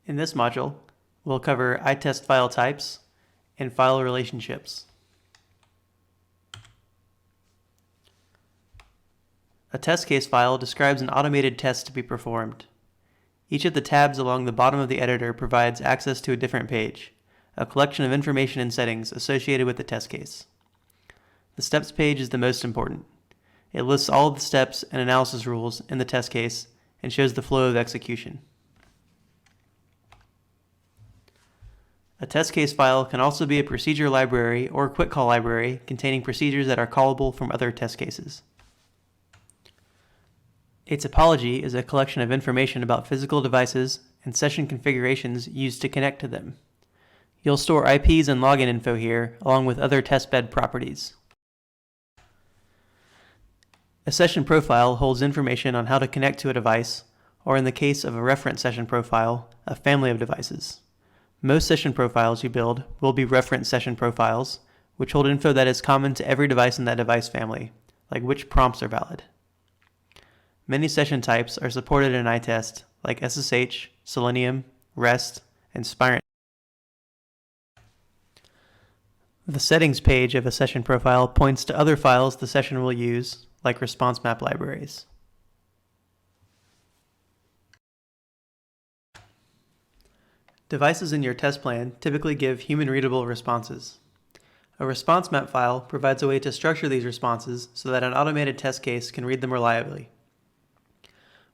In this module, we'll cover iTest file types and file relationships. A test case file describes an automated test to be performed. Each of the tabs along the bottom of the editor provides access to a different page, a collection of information and settings associated with the test case. The steps page is the most important. It lists all of the steps and analysis rules in the test case and shows the flow of execution. A test case file can also be a procedure library or quick call library containing procedures that are callable from other test cases. A topology is a collection of information about physical devices and session configurations used to connect to them. You'll store IPs and login info here, along with other testbed properties. A session profile holds information on how to connect to a device, or in the case of a reference session profile, a family of devices. Most session profiles you build will be reference session profiles, which hold info that is common to every device in that device family, like which prompts are valid. Many session types are supported in iTest, like SSH, Selenium, REST, and Spirent. The settings page of a session profile points to other files the session will use, like response map libraries. Devices in your test plan typically give human-readable responses. A response map file provides a way to structure these responses so that an automated test case can read them reliably.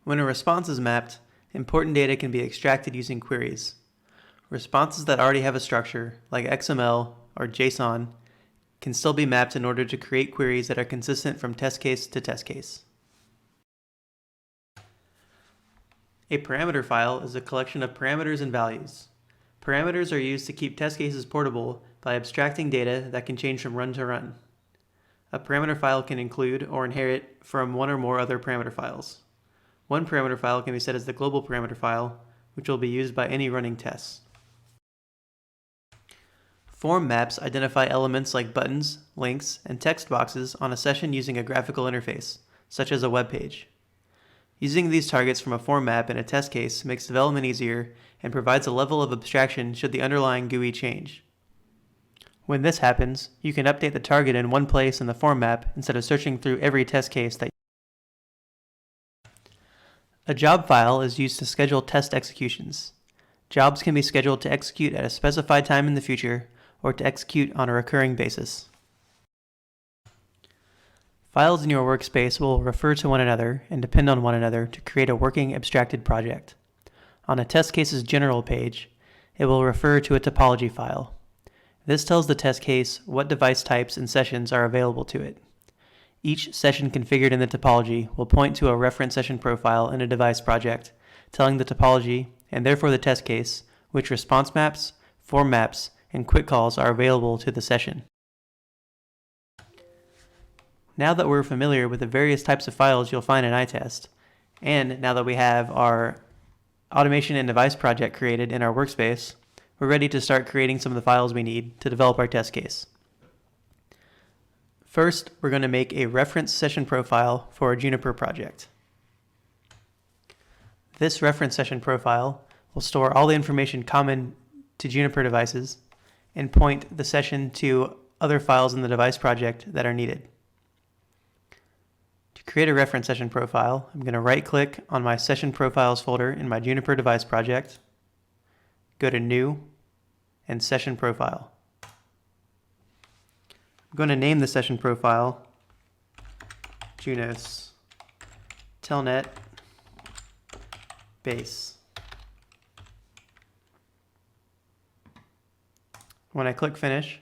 When a response is mapped, important data can be extracted using queries. Responses that already have a structure, like XML or JSON, can still be mapped in order to create queries that are consistent from test case to test case. A parameter file is a collection of parameters and values. Parameters are used to keep test cases portable by abstracting data that can change from run to run. A parameter file can include or inherit from one or more other parameter files. One parameter file can be set as the global parameter file, which will be used by any running tests. Form maps identify elements like buttons, links, and text boxes on a session using a graphical interface, such as a web page. Using these targets from a form map in a test case makes development easier and provides a level of abstraction should the underlying GUI change. When this happens, you can update the target in one place in the form map instead of searching through every test case that A job file is used to schedule test executions. Jobs can be scheduled to execute at a specified time in the future or to execute on a recurring basis. Files in your workspace will refer to one another and depend on one another to create a working abstracted project. On a test case's general page, it will refer to a topology file. This tells the test case what device types and sessions are available to it. Each session configured in the topology will point to a reference session profile in a device project, telling the topology, and therefore the test case, which response maps, form maps, and quick calls are available to the session. Now that we're familiar with the various types of files you'll find in iTest, and now that we have our automation and device project created in our workspace, we're ready to start creating some of the files we need to develop our test case. First, we're going to make a reference session profile for our Juniper project. This reference session profile will store all the information common to Juniper devices and point the session to other files in the device project that are needed. To create a reference session profile, I'm going to right-click on my Session Profiles folder in my Juniper device project, go to New, and Session Profile. I'm going to name the session profile Junos Telnet Base. When I click Finish,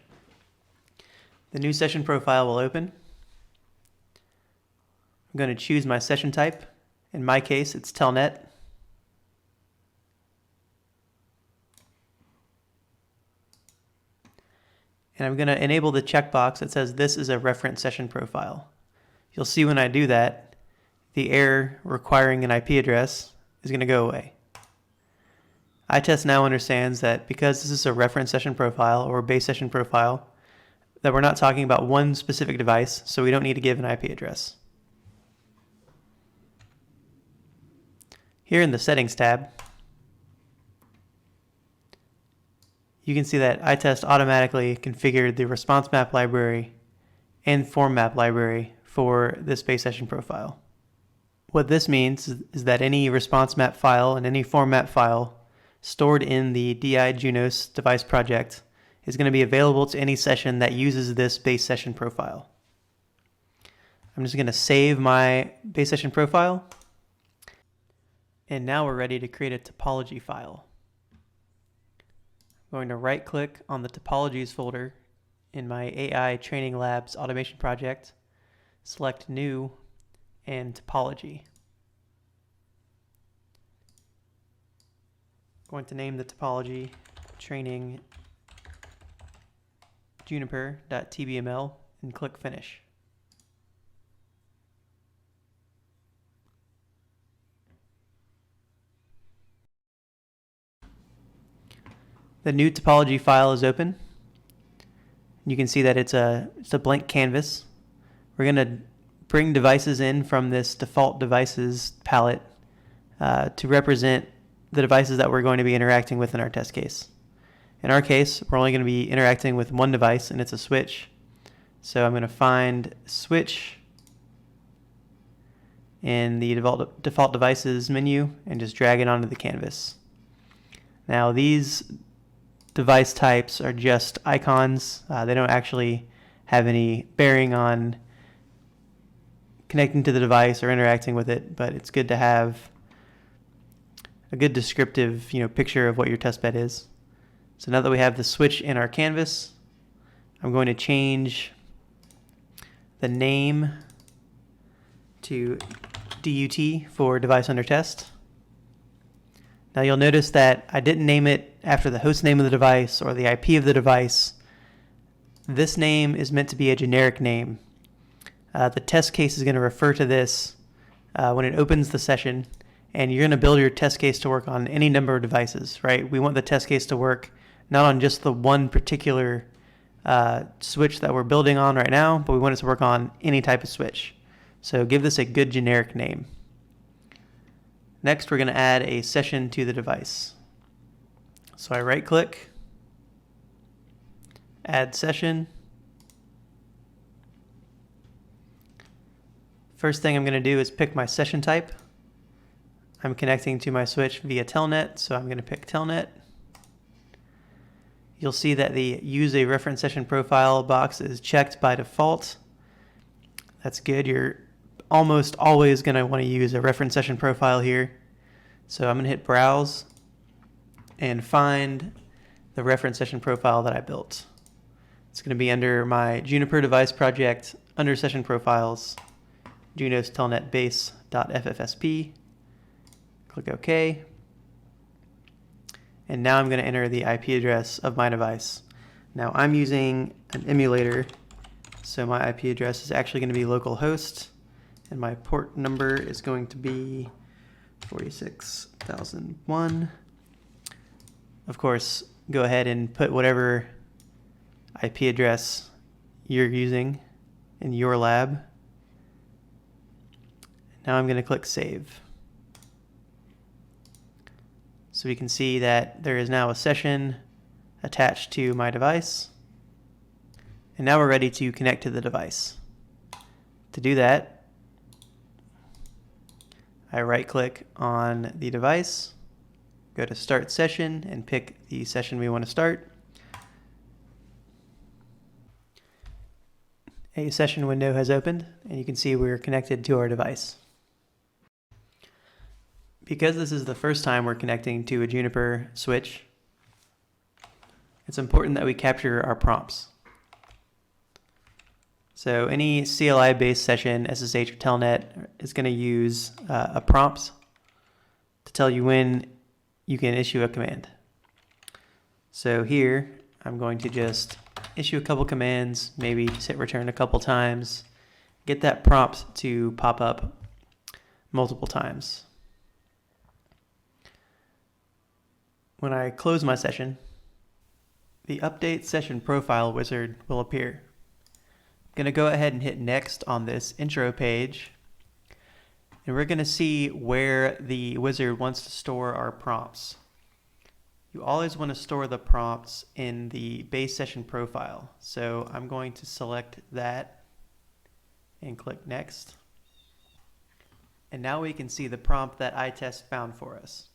the new session profile will open. I'm going to choose my session type. In my case, it's Telnet. And I'm going to enable the checkbox that says this is a reference session profile. You'll see when I do that, the error requiring an IP address is going to go away. iTest now understands that because this is a reference session profile or base session profile, that we're not talking about one specific device, so we don't need to give an IP address. Here in the Settings tab, you can see that iTest automatically configured the response map library and form map library for this base session profile. What this means is that any response map file and any form map file stored in the DI Junos device project is going to be available to any session that uses this base session profile. I'm just going to save my base session profile. And now we're ready to create a topology file. I'm going to right click on the topologies folder in my AI Training Labs automation project, select new and topology. I'm going to name the topology training juniper.tbml and click finish. The new topology file is open. You can see that it's a blank canvas. We're going to bring devices in from this default devices palette to represent the devices that we're going to be interacting with in our test case. In our case, we're only going to be interacting with one device, and it's a switch. So I'm going to find switch in the default devices menu and just drag it onto the canvas. Now these device types are just icons. They don't actually have any bearing on connecting to the device or interacting with it, but it's good to have a good descriptive, picture of what your test bed is. So now that we have the switch in our canvas, I'm going to change the name to DUT for device under test. Now you'll notice that I didn't name it after the host name of the device or the IP of the device. This name is meant to be a generic name. The test case is going to refer to this when it opens the session, and you're going to build your test case to work on any number of devices, right? We want the test case to work not on just the one particular switch that we're building on right now, but we want it to work on any type of switch. So give this a good generic name. Next, we're going to add a session to the device. So I right click, add session. First thing I'm going to do is pick my session type. I'm connecting to my switch via Telnet, so I'm going to pick Telnet. You'll see that the use a reference session profile box is checked by default. That's good. You're almost always going to want to use a reference session profile here. So I'm going to hit browse and find the reference session profile that I built. It's going to be under my Juniper device project, under session profiles, Junos Telnet base.ffsp. Click OK. And now I'm going to enter the IP address of my device. Now I'm using an emulator, so my IP address is actually going to be localhost, and my port number is going to be 46001. Of course, go ahead and put whatever IP address you're using in your lab. Now I'm going to click Save. So we can see that there is now a session attached to my device. And now we're ready to connect to the device. To do that, I right-click on the device, go to Start Session, and pick the session we want to start. A session window has opened, and you can see we're connected to our device. Because this is the first time we're connecting to a Juniper switch, it's important that we capture our prompts. So any CLI-based session, SSH or Telnet, is going to use a prompt to tell you when you can issue a command. So here, I'm going to just issue a couple commands, maybe just hit return a couple times, get that prompt to pop up multiple times. When I close my session, the Update Session Profile wizard will appear. I'm going to go ahead and hit Next on this intro page, and we're going to see where the wizard wants to store our prompts. You always want to store the prompts in the base session profile. So I'm going to select that and click Next. And now we can see the prompt that iTest found for us.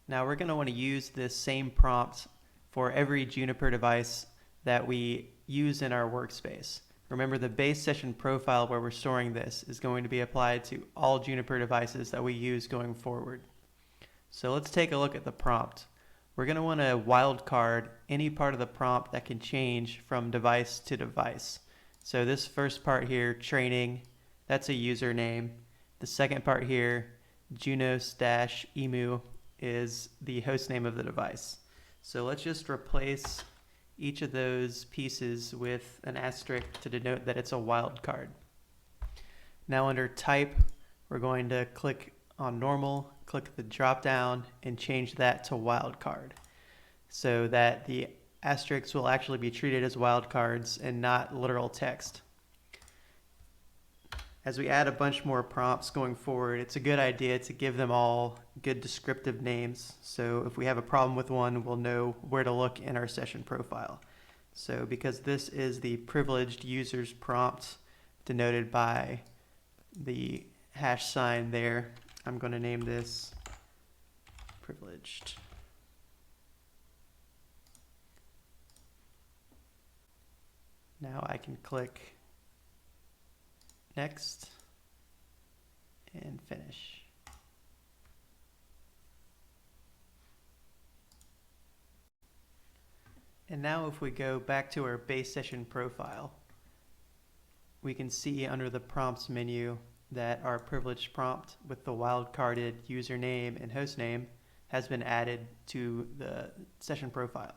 Now we're going to want to use this same prompt for every Juniper device that we use in our workspace. Remember, the base session profile where we're storing this is going to be applied to all Juniper devices that we use going forward. So let's take a look at the prompt. We're going to want to wildcard any part of the prompt that can change from device to device. So this first part here, training, that's a username. The second part here, Junos-emu, is the host name of the device. So let's just replace each of those pieces with an asterisk to denote that it's a wildcard. Now under type, we're going to click on normal, click the drop down, and change that to wildcard so that the asterisks will actually be treated as wildcards and not literal text. As we add a bunch more prompts going forward, it's a good idea to give them all good descriptive names. So if we have a problem with one, we'll know where to look in our session profile. So because this is the privileged users prompt denoted by the hash sign there, I'm going to name this privileged. Now I can click Next and finish. And now if we go back to our base session profile, we can see under the prompts menu that our privileged prompt with the wildcarded username and hostname has been added to the session profile.